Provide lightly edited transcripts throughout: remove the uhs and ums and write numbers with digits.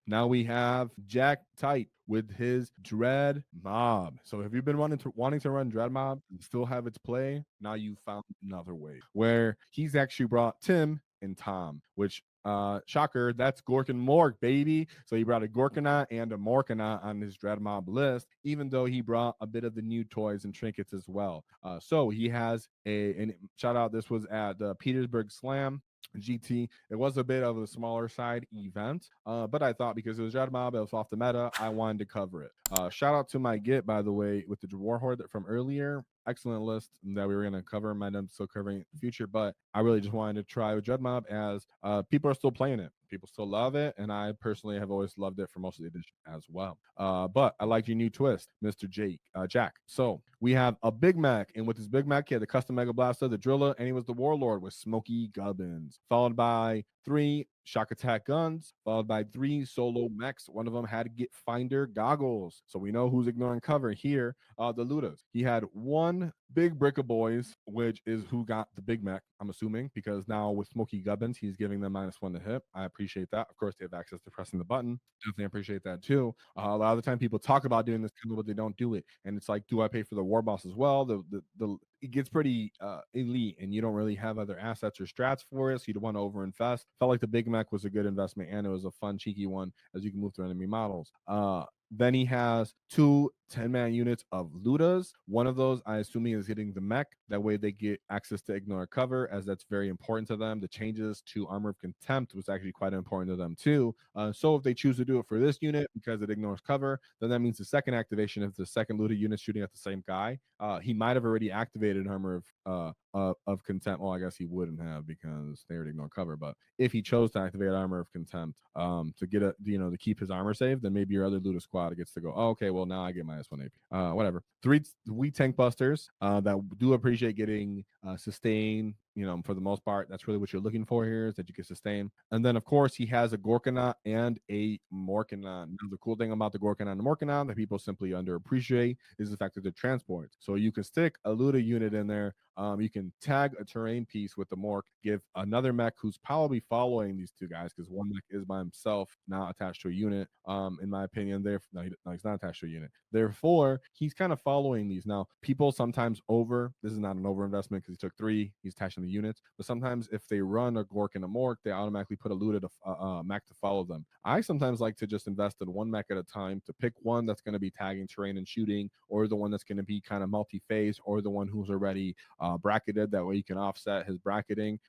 Now we have Jack Tight with his Dread Mob. So if you've been wanting to run Dread Mob and still have its play, now you found another way where he's actually brought Tim and Tom, which shocker, that's Gork and Mork, baby. So he brought a Gorkanaut and a Morkanaut on his Dread Mob list, even though he brought a bit of the new toys and trinkets as well. So he has and shout out, this was at the Petersburg Slam GT. It was a bit of a smaller side event, but I thought because it was Dread Mob, it was off the meta, I wanted to cover it. Shout out to my Git, by the way, with the Warhorde from earlier. Excellent list that we were going to cover. Might end up still covering in the future, but I really just wanted to try with Dread Mob as people are still playing it. People still love it, and I personally have always loved it for most of the edition as well. But I like your new twist, Mr. Jack. So we have a Big Mac, and with his Big Mac, he had the custom Mega Blaster, the Driller, and he was the Warlord with Smokey Gubbins, followed by 3 shock attack guns, followed by 3 solo mechs. One of them had to get finder goggles. So we know who's ignoring cover here. The Ludas. He had 1 big brick of boys, which is who got the Big Mac, I'm assuming, because now with Smokey Gubbins, he's giving them -1 to hit. I appreciate that. Of course, they have access to pressing the button. Definitely appreciate that too. A lot of the time people talk about doing this, but they don't do it. And it's like, do I pay for the war boss as well? The it gets pretty elite, and you don't really have other assets or strats for it, so you don't want to overinvest. Felt like the Big Mac was a good investment, and it was a fun, cheeky one as you can move through enemy models. Then he has 2 10-man units of Ludas. One of those, I assume, is getting the mech. That way they get access to ignore cover, as that's very important to them. The changes to Armor of Contempt was actually quite important to them too. So if they choose to do it for this unit because it ignores cover, then that means the second activation, if the second Luda unit shooting at the same guy, he might have already activated Armor of Contempt. Well, I guess he wouldn't have because they already ignore cover. But if he chose to activate Armor of Contempt to get to keep his armor safe, then maybe your other Luda squad gets to go, oh, okay, well, now I get -1 AP. Whatever. 3 tank busters that do appreciate getting sustain. For the most part, that's really what you're looking for here, is that you can sustain. And then, of course, he has a Gorkanaut and a Morkanaut. Now, the cool thing about the Gorkanaut and Morkanaut that people simply underappreciate is the fact that they're transports. So you can stick a Luda unit in there. You can tag a terrain piece with the Mork, give another mech who's probably following these 2 guys, because one mech is by himself, not attached to a unit. In my opinion, he's not attached to a unit. Therefore, he's kind of following these. Now, people sometimes this is not an over investment because he took 3, he's attaching the units, but sometimes if they run a Gork and a Mork, they automatically put a Luda mech to follow them. I sometimes like to just invest in 1 mech at a time, to pick one that's going to be tagging terrain and shooting, or the one that's going to be kind of multi-phase, or the one who's already bracketed. That way you can offset his bracketing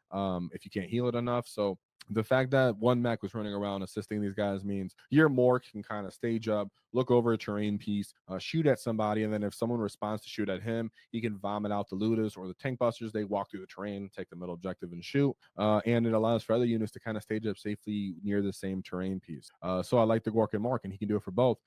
if you can't heal it enough. So the fact that 1 mech was running around assisting these guys means your Mork can kind of stage up, look over a terrain piece, shoot at somebody, and then if someone responds to shoot at him, he can vomit out the Ludas or the tank busters. They walk through the terrain, take the middle objective, and shoot. And it allows for other units to kind of stage up safely near the same terrain piece. So I like the Gork and Mork, and he can do it for both.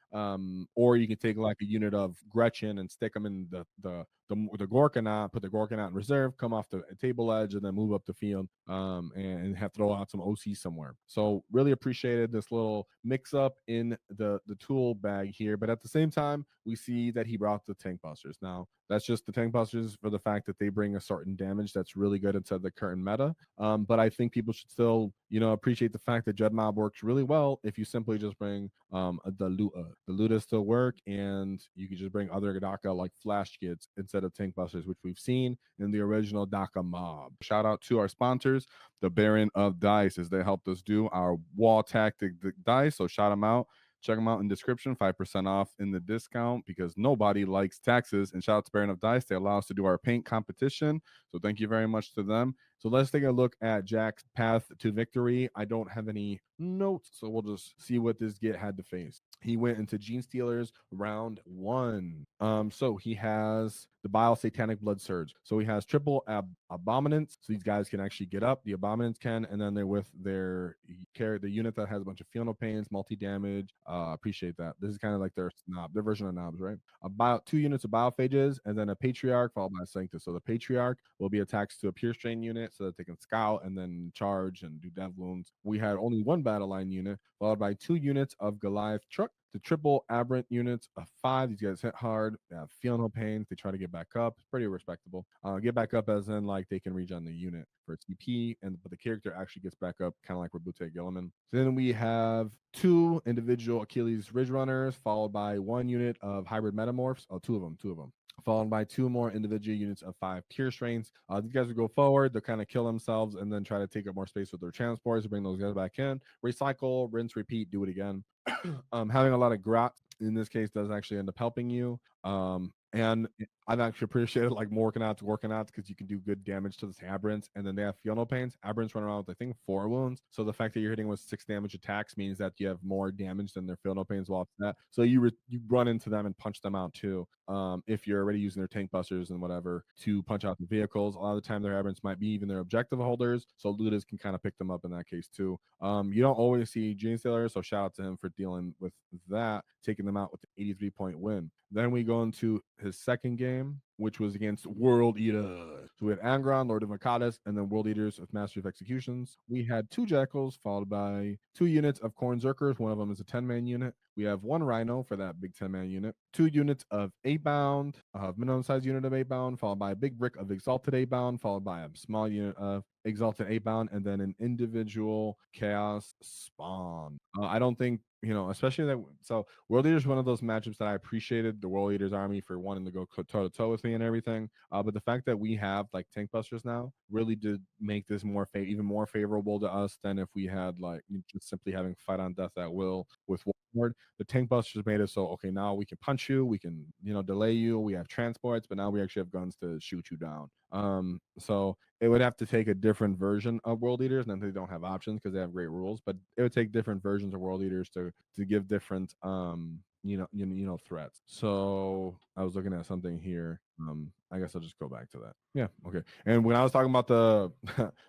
Or you can take like a unit of Gretchen and stick them in the Gorkanaut, put the Gorkanaut in reserve, come off the table edge, and then move up the field and have to throw out some OC somewhere. So really appreciated this little mix up in the tool bag here. But at the same time, we see that he brought the tank busters. Now, that's just the tank busters for the fact that they bring a certain damage that's really good into the current meta. But I think people should still, appreciate the fact that Dread Mob works really well if you simply just bring the Luta. The Luta still work, and you can just bring other Daka like Flash Kids instead of tank busters, which we've seen in the original Daka Mob. Shout out to our sponsors, the Baron of Dice, as they helped us do our Waaaghtaktiks dice. So shout them out. Check them out in the description, 5% off in the discount, because nobody likes taxes. And shout out to Baron of Dice. They allow us to do our paint competition. So thank you very much to them. So let's take a look at Jack's path to victory. I don't have any notes, so we'll just see what this Git had to face. He went into Gene Stealers round 1. So he has the Bile Satanic Blood Surge. So he has triple Abominance, so these guys can actually get up. The Abominants can, and then they're with the unit that has a bunch of Feel No Pains, multi-damage. Appreciate that. This is kind of like their version of knobs, right? About 2 units of Biophages, and then a Patriarch followed by a Sanctus. So the Patriarch will be attached to a Pure Strain unit so that they can scout and then charge and do dev wounds. We had only 1 battle line unit, followed by 2 units of Goliath Truck, The triple aberrant units of 5. These guys hit hard. They feel no pain. They try to get back up. It's pretty respectable. Get back up as in like they can regen the unit for TP, but the character actually gets back up, kind of like Rabute Gilliman. So then we have 2 individual Achilles Ridge Runners, followed by 1 unit of hybrid metamorphs. Oh, two of them. Followed by 2 more individual units of 5 Tear Strains. These guys will go forward, they'll kind of kill themselves and then try to take up more space with their transports to bring those guys back in. Recycle, rinse, repeat, do it again. Having a lot of grot in this case does actually end up helping you. And I've actually appreciated like Morkanaut to Gorkanaut because you can do good damage to the aberrants, and then they have feel no pains. Aberrants run around with I think 4 wounds, so the fact that you're hitting with 6 damage attacks means that you have more damage than their feel no pains while it's that. So you run into them and punch them out too. If you're already using their tank busters and whatever to punch out the vehicles, a lot of the time their aberrants might be even their objective holders, so Ludas can kind of pick them up in that case too. You don't always see Gene Sailor, so shout out to him for dealing with that, taking them out with the 83-point win. Then we go into his second game, which was against World Eaters. So we had Angron, Lord of Makadis, and then World Eaters of Master of Executions. We had 2 Jackals, followed by 2 units of Corn Zerkers. One of them is a 10-man unit. We have 1 Rhino for that big 10-man unit. 2 units of 8-bound, minimum size unit of 8-bound, followed by a big brick of Exalted 8-bound, followed by a small unit of Exalted 8-bound, and then an individual Chaos Spawn. I don't think, especially that. So World Eaters is one of those matchups that I appreciated the World Eaters army for wanting to go toe to toe with me and everything. But the fact that we have like tank busters now really did make this even more favorable to us than if we had like just simply having fight on death at will with Warlord. The tank busters made it so okay, now we can punch you, we can delay you, we have transports, but now we actually have guns to shoot you down. So it would have to take a different version of World Eaters, and then they don't have options because they have great rules, but it would take different versions of World Eaters to give different threats. So I was looking at something here. I guess I'll just go back to that. Yeah, okay. And when I was talking about the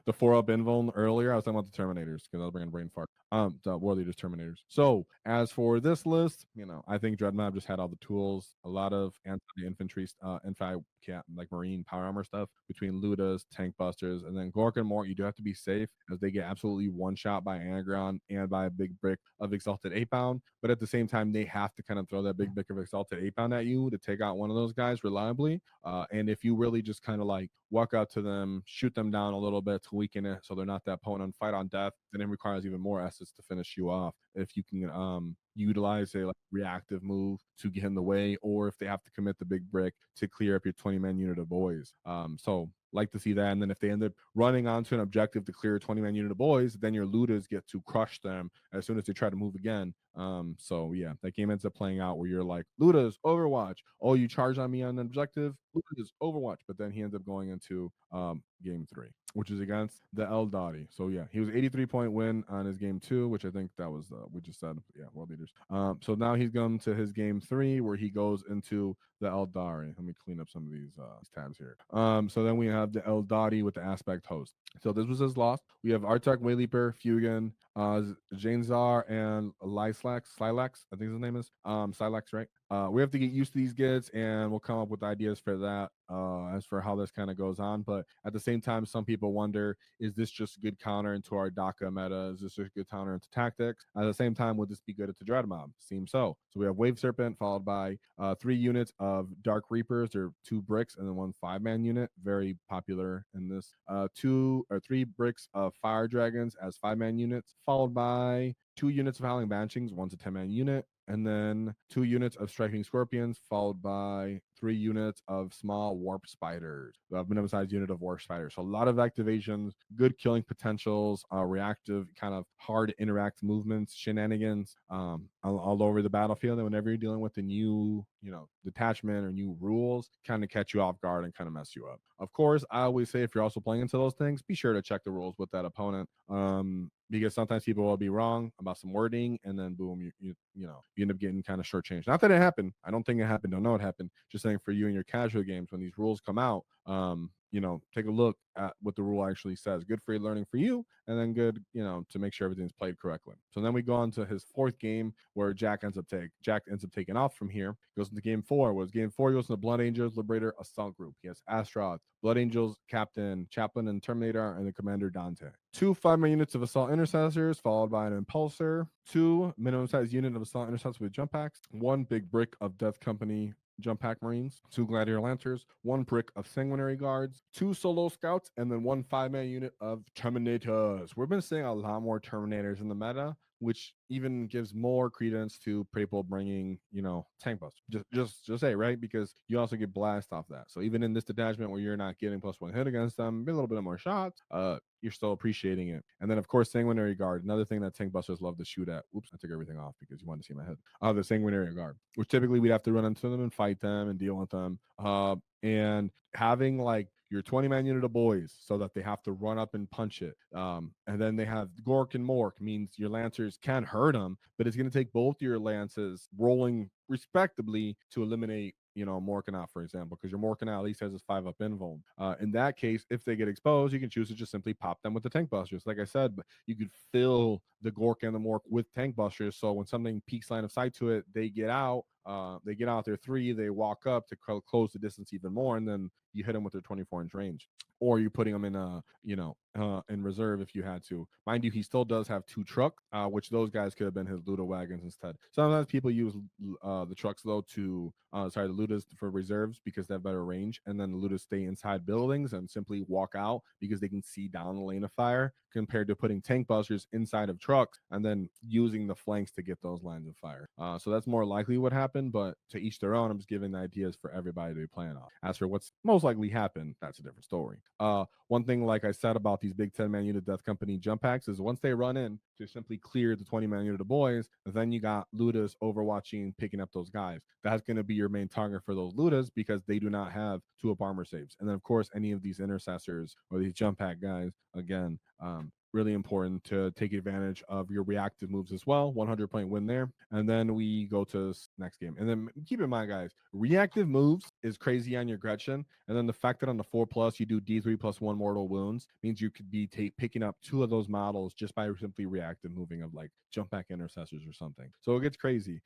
the 4-up invuln earlier, I was talking about the Terminators because I was bringing brain fart. The World Eaters Terminators. So as for this list, I think Dreadmob just had all the tools, a lot of anti-infantry, like marine power armor stuff between Ludas, tank busters, and then Gork and Mort. You do have to be safe as they get absolutely one shot by Anagron and by a big brick of Exalted 8-bound. But at the same time, they have to kind of throw that big brick of Exalted 8-bound at you to take out one of those guys reliably. And if you really just kind of like walk out to them, shoot them down a little bit to weaken it so they're not that potent on fight on death, then it requires even more assets to finish you off. If you can utilize a reactive move to get in the way, or if they have to commit the big brick to clear up your 20-man unit of boys. So like to see that. And then if they end up running onto an objective to clear a 20-man unit of boys, then your looters get to crush them as soon as they try to move again. So yeah, that game ends up playing out where you're like, Ludas, Overwatch. Oh, you charge on me on an objective? Ludas, Overwatch. But then he ends up going into game 3, which is against the Aeldari. So yeah, he was 83-point win on his game 2, which I think that was we just said, yeah, World Leaders. So now he's going to his game 3 where he goes into the Aeldari. Let me clean up some of these tabs here. So then we have the Aeldari with the aspect host. So this was his loss. We have Artak, Wayleaper, Fugan, Janezar, and Slilax, I think his name is. Slilax, right? We have to get used to these gids, and we'll come up with ideas for that as for how this kind of goes on. But at the same time, some people wonder, is this just a good counter into our DACA meta? Is this just a good counter into tactics? At the same time, would this be good at the Dread Mob? Seems so. So we have Wave Serpent followed by 3 units of Dark Reapers. They're 2 bricks and then 1 5-man unit. Very popular in this. 2 or 3 bricks of Fire Dragons as 5-man units, followed by 2 units of Howling Banshings. One's a 10-man unit, and then 2 units of Striking Scorpions, followed by 3 units of small Warp Spiders, the minimum size unit of Warp Spiders. So a lot of activations, good killing potentials, reactive, kind of hard to interact movements, shenanigans all over the battlefield. And whenever you're dealing with a new, detachment or new rules, kind of catch you off guard and kind of mess you up. Of course, I always say if you're also playing into those things, be sure to check the rules with that opponent. Because sometimes people will be wrong about some wording, and then boom, you end up getting kind of shortchanged. Not that it happened. I don't think it happened. Don't know it happened. Just saying for you in your casual games, when these rules come out, take a look at what the rule actually says. Good free learning for you, and then good, to make sure everything's played correctly. So then we go on to his fourth game where Jack ends up taking off from here. Goes into game four. Game four goes into Blood Angels, Liberator, Assault Group. He has Astroth, Blood Angels, Captain, Chaplain, and Terminator, and the Commander Dante. 2 5-man units of Assault Intercessors, followed by an Impulsor. 2 minimum size unit of Assault Intercessors with jump packs. 1 big brick of Death Company jump pack Marines, 2 Gladiator Lancers, 1 brick of Sanguinary Guards, 2 Solo Scouts, and then 1 5-man unit of Terminators. We've been seeing a lot more Terminators in the meta, which even gives more credence to people bringing, tank buster. Just say, right? Because you also get blast off that. So even in this detachment where you're not getting +1 hit against them, a little bit more shots, you're still appreciating it. And then, of course, Sanguinary Guard, another thing that tank busters love to shoot at. Oops, I took everything off because you wanted to see my head. The Sanguinary Guard, which typically we'd have to run into them and fight them and deal with them. And having like your 20-man unit of boys so that they have to run up and punch it. And then they have Gork and Mork, means your Lancers can hurt them, but it's going to take both your Lances rolling respectably to eliminate Morkanaut, for example, because your Morkanaut at least has his 5-up invuln. In that case, if they get exposed, you can choose to just simply pop them with the tank busters. Like I said, but you could fill the Gork and the Mork with tank busters, so when something peaks line of sight to it, they get out their 3, they walk up to close the distance even more, and then you hit them with their 24-inch range. Or you're putting them in reserve if you had to. Mind you, he still does have 2 trucks, which those guys could have been his Luda wagons instead. Sometimes people use the trucks though the Ludas for reserves because they have better range, and then the Ludas stay inside buildings and simply walk out because they can see down the lane of fire, compared to putting tank busters inside of trucks and then using the flanks to get those lines of fire. So that's more likely what happened, but to each their own. I'm just giving ideas for everybody to be playing off. As for what's most likely happened, that's a different story. One thing, like I said about these big 10-man unit Death Company jump packs, is once they run in to simply clear the 20-man unit of boys, then you got Ludas overwatching, picking up those guys. That's going to be your main target for those Ludas because they do not have 2-up armor saves. And then, of course, any of these intercessors or these jump pack guys, again, really important to take advantage of your reactive moves as well. 100-point win there. And then we go to next game. And then keep in mind, guys, reactive moves is crazy on your Gretchen. And then the fact that on the 4+ you do D3 plus 1 mortal wounds means you could be picking up 2 of those models just by simply reactive moving of like jump back intercessors or something. So it gets crazy.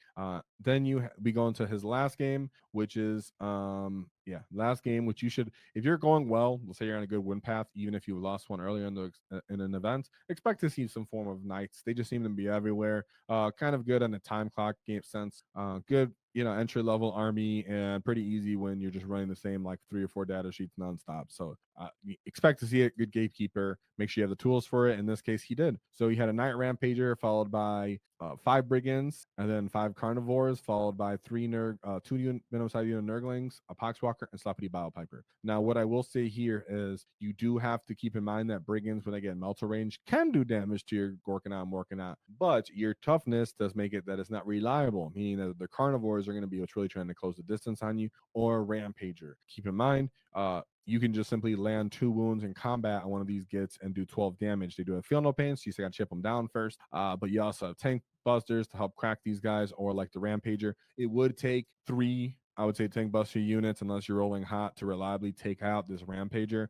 Then we go into his last game, which is last game, which you should, if you're going well, let's say you're on a good win path, even if you lost one earlier in an event, expect to see some form of knights. They just seem to be everywhere. Kind of good on the time clock game sense. Good, entry level army, and pretty easy when you're just running the same like 3 or 4 data sheets nonstop. So expect to see a good gatekeeper. Make sure you have the tools for it. In this case, he did. So he had a Knight Rampager followed by 5 Brigands, and then 5 Carnivores, followed by 2 minimum size unit Nurglings, a Poxwalker, and Sloppity Biopiper. Now, what I will say here is you do have to keep in mind that Brigands, when they get Melter range, can do damage to your Gorkanaut and Morkanaut, but your toughness does make it that it's not reliable, meaning that the Carnivores are going to be what's really trying to close the distance on you, or Rampager. Keep in mind, you can just simply land 2 wounds in combat on one of these gits and do 12 damage. They do feel no pain, so you still got to chip them down first. But you also have tank busters to help crack these guys, or like the Rampager. It would take 3, I would say, tank buster units, unless you're rolling hot, to reliably take out this Rampager.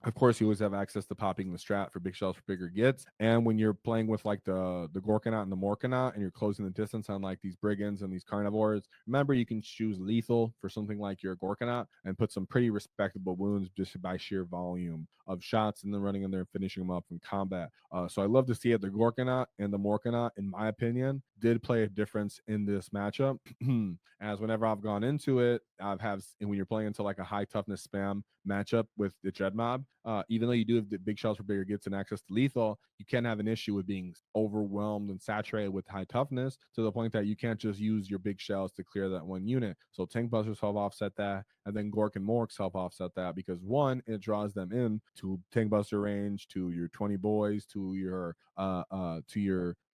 Of course, you always have access to popping the strat for big shells for bigger gets. And when you're playing with like the Gorkanaut and the Morkanaut, and you're closing the distance on like these Brigands and these Carnivores, remember you can choose lethal for something like your Gorkanaut and put some pretty respectable wounds just by sheer volume of shots, and then running in there and finishing them up in combat. So I love to see it. The Gorkanaut and the Morkanaut, in my opinion, did play a difference in this matchup. As whenever I've gone into it, and when you're playing into like a high toughness spam matchup with the Dread Mob, even though you do have the big shells for bigger gets and access to lethal, you can have an issue with being overwhelmed and saturated with high toughness to the point that you can't just use your big shells to clear that one unit. So tank busters help offset that, and then Gork and Morks help offset that, because one, it draws them in to tank buster range, to your 20 boys, to your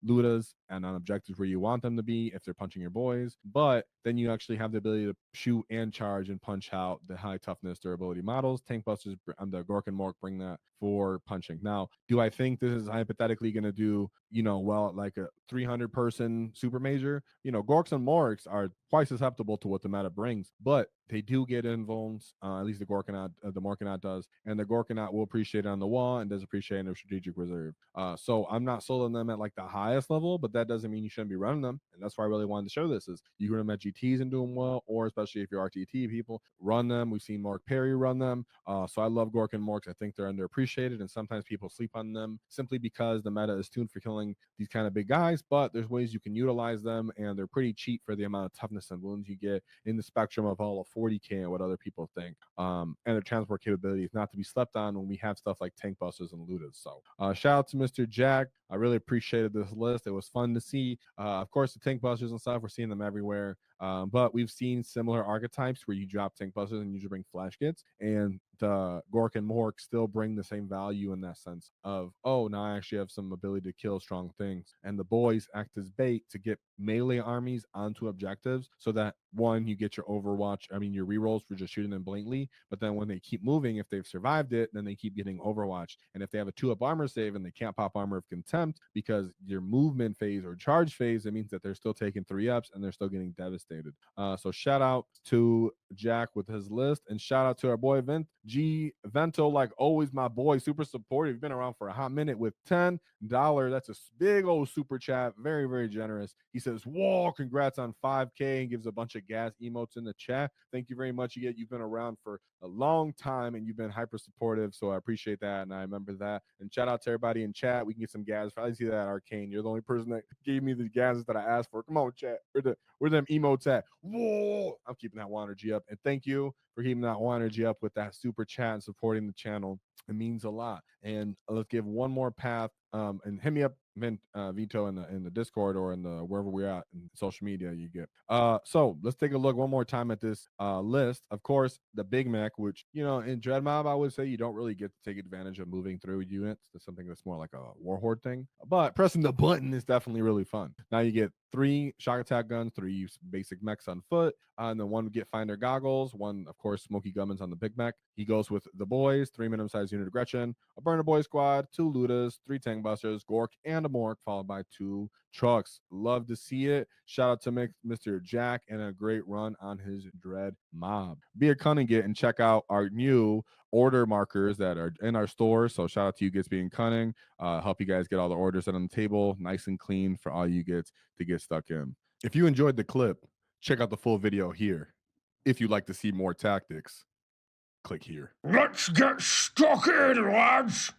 Ludas, and on objectives where you want them to be if they're punching your boys. But then you actually have the ability to shoot and charge and punch out the high toughness durability models. Tank busters and the Gork and Mork bring that for punching. Now, do I think this is hypothetically going to do, well, like a 300 person super major? Gorks and Morks are quite susceptible to what the meta brings, but they do get invulns. At least the Morkanaut does, and the Gorkanaut will appreciate it on the wall and does appreciate it in their strategic reserve. So I'm not sold on them at like the highest level, but that doesn't mean you shouldn't be running them. And that's why I really wanted to show this: is you run them at GTS and do them well, or especially if you're RTT people, run them. We've seen Mark Perry run them. So I love Gork and Morks. I think they're underappreciated, and sometimes people sleep on them simply because the meta is tuned for killing these kind of big guys. But there's ways you can utilize them, and they're pretty cheap for the amount of toughness and wounds you get in the spectrum of all of 40k and what other people think. And their transport capability is not to be slept on when we have stuff like tank busters and looters. So shout out to Mr. Jack. I really appreciated this list. It was fun to see. Of course, the tank busters and stuff, we're seeing them everywhere. But we've seen similar archetypes where you drop tank busters and usually bring flash kits, and the Gork and Mork still bring the same value in that sense of, oh, now I actually have some ability to kill strong things. And the boys act as bait to get melee armies onto objectives so that one, you get your your rerolls for just shooting them blatantly. But then when they keep moving, if they've survived it, then they keep getting Overwatch. And if they have a 2-up armor save and they can't pop Armor of Contempt because your movement phase or charge phase, it means that they're still taking 3-ups and they're still getting devastated. So shout out to Jack with his list, and shout out to our boy Vento, like always, my boy, super supportive. Been around for a hot minute with $10. That's a big old super chat, very, very generous. He says, whoa, congrats on 5k, and gives a bunch of gas emotes in the chat. Thank you very much. You've been around for a long time and you've been hyper supportive, so I appreciate that, and I remember that. And shout out to everybody in chat. We can get some gas. I see that, Arcane. You're the only person that gave me the gases that I asked for. Come on, chat. Where them emotes at? Whoa! I'm keeping that one energy up, and thank you for keeping that one energy up with that super chat and supporting the channel. It means a lot. And let's give one more path. And hit me up, Vito, in the Discord or in the wherever we're at in social media you get. So let's take a look one more time at this list. Of course, the Big Mac, which in Dread Mob, I would say you don't really get to take advantage of moving through units. That's something that's more like a Warhorde thing. But pressing the button is definitely really fun. Now you get 3 shock attack guns, 3 basic mechs on foot, and then 1 get finder goggles, 1, of course, smoky gummins on the Big Mac. He goes with the boys, 3 minimum size unit of Gretchen, a burner boy squad, 2 Ludas, 3 tank busters, Gork, and a Mork, followed by 2 trucks. Love to see it. Shout out to Mr. Jack, and a great run on his Dread Mob. Be a cunning git and check out our new order markers that are in our store. So shout out to you guys being cunning. Help you guys get all the orders set on the table nice and clean for all you get to get stuck in. If you enjoyed the clip, check out the full video here. If you'd like to see more tactics, click here. Let's get stuck in, lads!